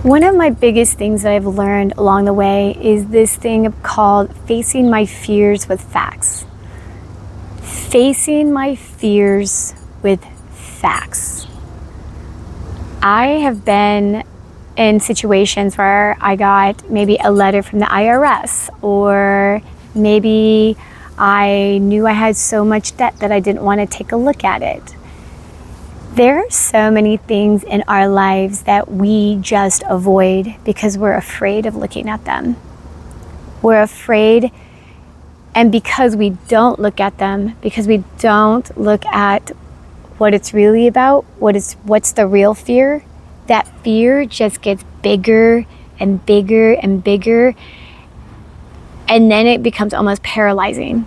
One of my biggest things that I've learned along the way is this thing called facing my fears with facts. Facing my fears with facts. I have been in situations where I got maybe a letter from the IRS, or maybe I knew I had so much debt that I didn't want to take a look at it. There are so many things in our lives that we just avoid because we're afraid of looking at them. We're afraid, and because we don't look at them, because we don't look at what it's really about, what's the real fear, that fear just gets bigger and bigger and bigger, and then it becomes almost paralyzing.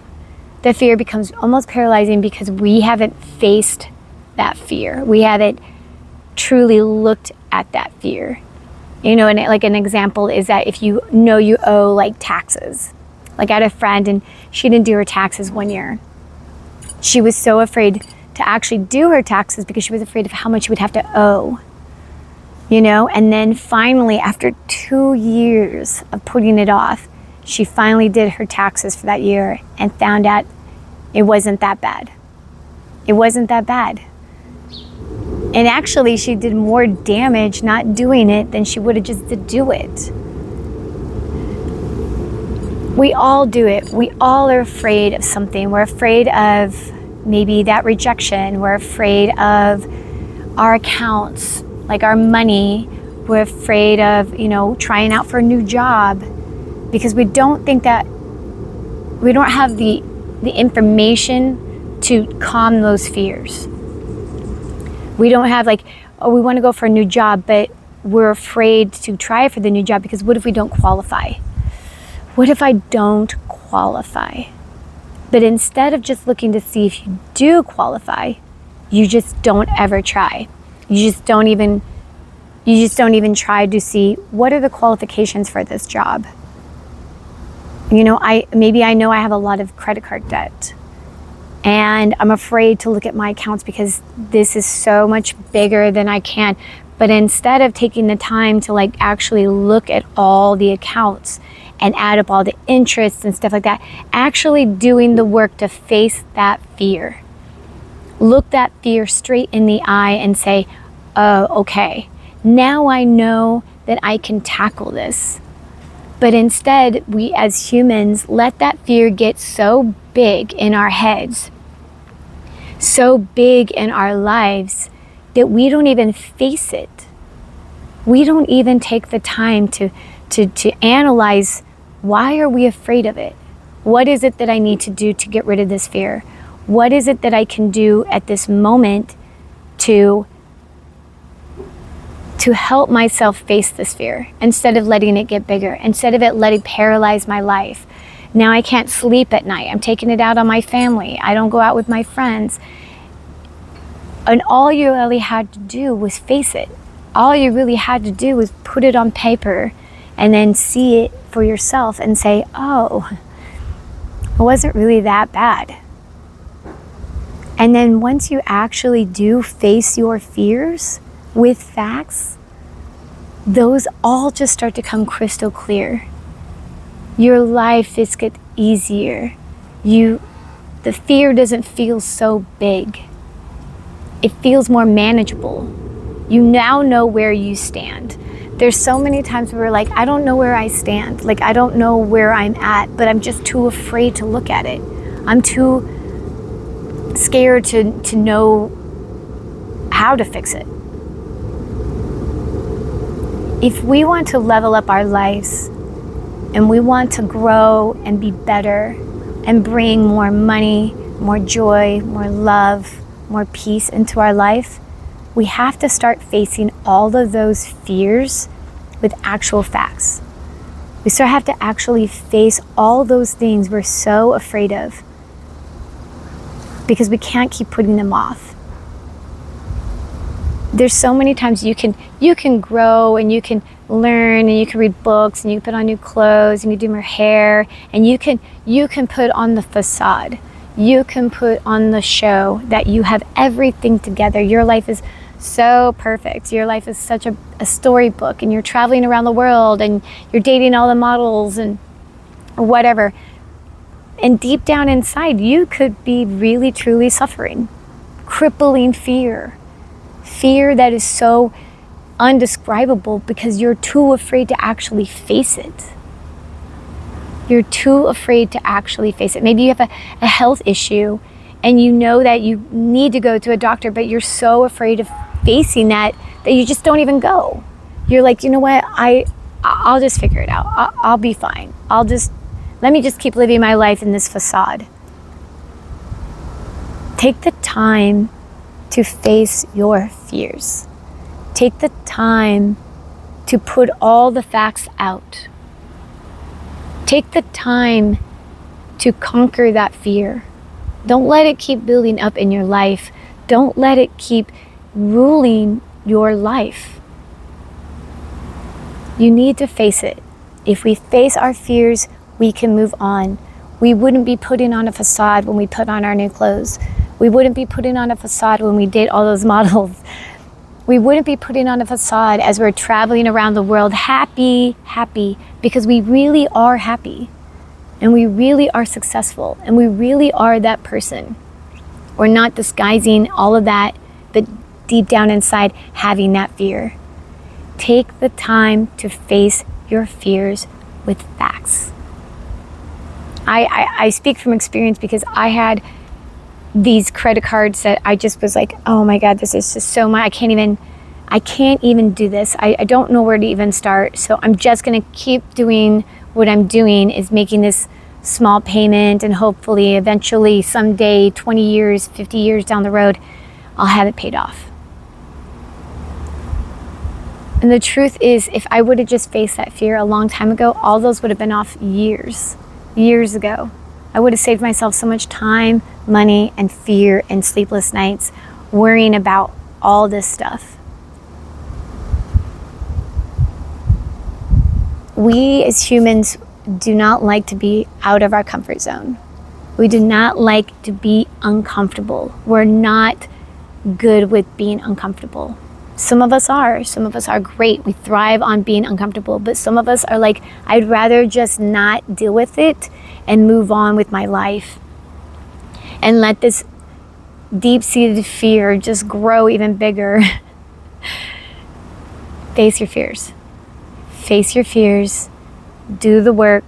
The fear becomes almost paralyzing because we haven't faced that fear. We haven't truly looked at that fear. You know, and like an example is that if you know you owe like taxes. Like I had a friend and she didn't do her taxes one year. She was so afraid to actually do her taxes because she was afraid of how much she would have to owe. You know, and then finally after 2 years of putting it off, she finally did her taxes for that year and found out it wasn't that bad. It wasn't that bad. And actually, she did more damage not doing it than she would have just to do it. We all do it. We all are afraid of something. We're afraid of maybe that rejection. We're afraid of our accounts, like our money. We're afraid of, trying out for a new job because we don't think that we don't have the information to calm those fears. We don't have we want to go for a new job, but we're afraid to try for the new job because what if we don't qualify? What if I don't qualify? But instead of just looking to see if you do qualify, you just don't ever try. You just don't even try to see what are the qualifications for this job. I know I have a lot of credit card debt. And I'm afraid to look at my accounts because this is so much bigger than I can. But instead of taking the time to actually look at all the accounts and add up all the interests and stuff like that, actually doing the work to face that fear. Look that fear straight in the eye and say, oh, okay, now I know that I can tackle this. But instead, we as humans let that fear get so big in our heads, so big in our lives, that we don't even face it. We don't even take the time to analyze, why are we afraid of it? What is it that I need to do to get rid of this fear? What is it that I can do at this moment to help myself face this fear instead of letting it get bigger, instead of it letting paralyze my life? Now I can't sleep at night. I'm taking it out on my family. I don't go out with my friends. And all you really had to do was face it. All you really had to do was put it on paper and then see it for yourself and say, oh, it wasn't really that bad. And then once you actually do face your fears with facts, those all just start to come crystal clear. Your life just gets easier. The fear doesn't feel so big. It feels more manageable. You now know where you stand. There's so many times where we're like, I don't know where I stand. I don't know where I'm at, but I'm just too afraid to look at it. I'm too scared to know how to fix it. If we want to level up our lives and we want to grow and be better and bring more money, more joy, more love, more peace into our life, we have to start facing all of those fears with actual facts. We still have to actually face all those things we're so afraid of because we can't keep putting them off. There's so many times you can grow and you can learn and you can read books and you can put on new clothes and you can do more hair and you can put on the facade. You can put on the show that you have everything together. Your life is So perfect. Your life is such a storybook, and you're traveling around the world and you're dating all the models and whatever. And deep down inside, you could be really, truly suffering. Crippling fear. Fear that is so undescribable because you're too afraid to actually face it. You're too afraid to actually face it. Maybe you have a health issue and you know that you need to go to a doctor, but you're so afraid of facing that you just don't even go. You're like, you know what, I'll just figure it out. I'll be fine. Let me just keep living my life in this facade. Take the time to face your fears. Take the time to put all the facts out. Take the time to conquer that fear. Don't let it keep building up in your life. Don't let it keep ruling your life. You need to face it. If we face our fears, we can move on. We wouldn't be putting on a facade when we put on our new clothes. We wouldn't be putting on a facade when we date all those models. We wouldn't be putting on a facade as we're traveling around the world happy, because we really are happy. And we really are successful. And we really are that person. We're not disguising all of that, but deep down inside having that fear. Take the time to face your fears with facts. I speak from experience because I had these credit cards that I just was like, oh my God, this is just so much. I can't even do this. I don't know where to even start. So I'm just gonna keep doing what I'm doing, is making this small payment, and hopefully eventually someday, 20 years, 50 years down the road, I'll have it paid off. And the truth is, if I would have just faced that fear a long time ago, all those would have been off years ago. I would have saved myself so much time, money, and fear and sleepless nights worrying about all this stuff. We as humans do not like to be out of our comfort zone. We do not like to be uncomfortable. We're not good with being uncomfortable. Some of us are great. We thrive on being uncomfortable, but some of us are like, I'd rather just not deal with it and move on with my life and let this deep-seated fear just grow even bigger. Face your fears. Face your fears. Do the work.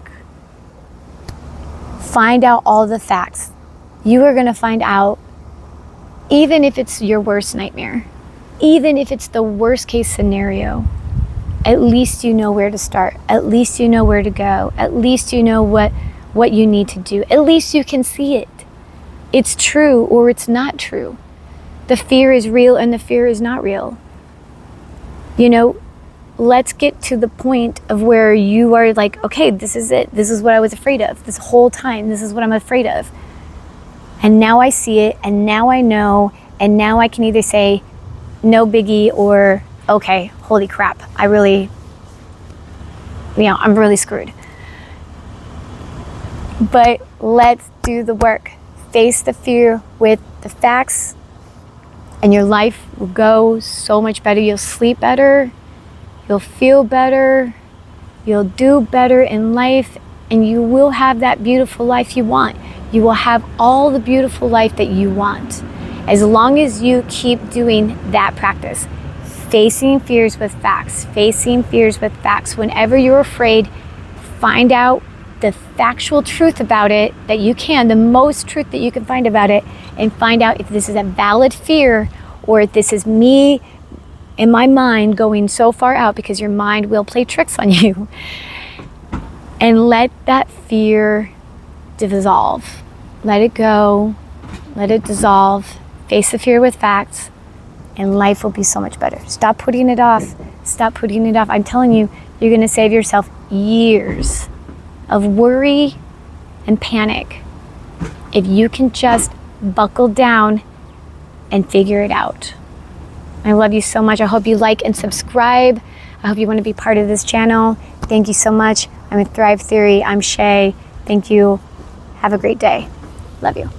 Find out all the facts. You are going to find out, even if it's your worst nightmare, even if it's the worst case scenario, at least you know where to start. At least you know where to go. At least you know what you need to do. At least you can see it. It's true or it's not true. The fear is real and the fear is not real. You know, let's get to the point of where you are like, okay, this is it. This is what I was afraid of this whole time. This is what I'm afraid of. And now I see it, and now I know, and now I can either say, no biggie, or okay, holy crap, I'm really screwed. But let's do the work. Face the fear with the facts, and your life will go so much better. You'll sleep better, you'll feel better, you'll do better in life, and you will have that beautiful life you want. You will have all the beautiful life that you want. As long as you keep doing that practice, facing fears with facts, facing fears with facts. Whenever you're afraid, find out the factual truth about it that you can, the most truth that you can find about it, and find out if this is a valid fear or if this is me in my mind going so far out, because your mind will play tricks on you. And let that fear dissolve. Let it go. Let it dissolve. Face the fear with facts, and life will be so much better. Stop putting it off. Stop putting it off. I'm telling you, you're going to save yourself years of worry and panic if you can just buckle down and figure it out. I love you so much. I hope you like and subscribe. I hope you want to be part of this channel. Thank you so much. I'm in Thrive Theory. I'm Shay. Thank you. Have a great day. Love you.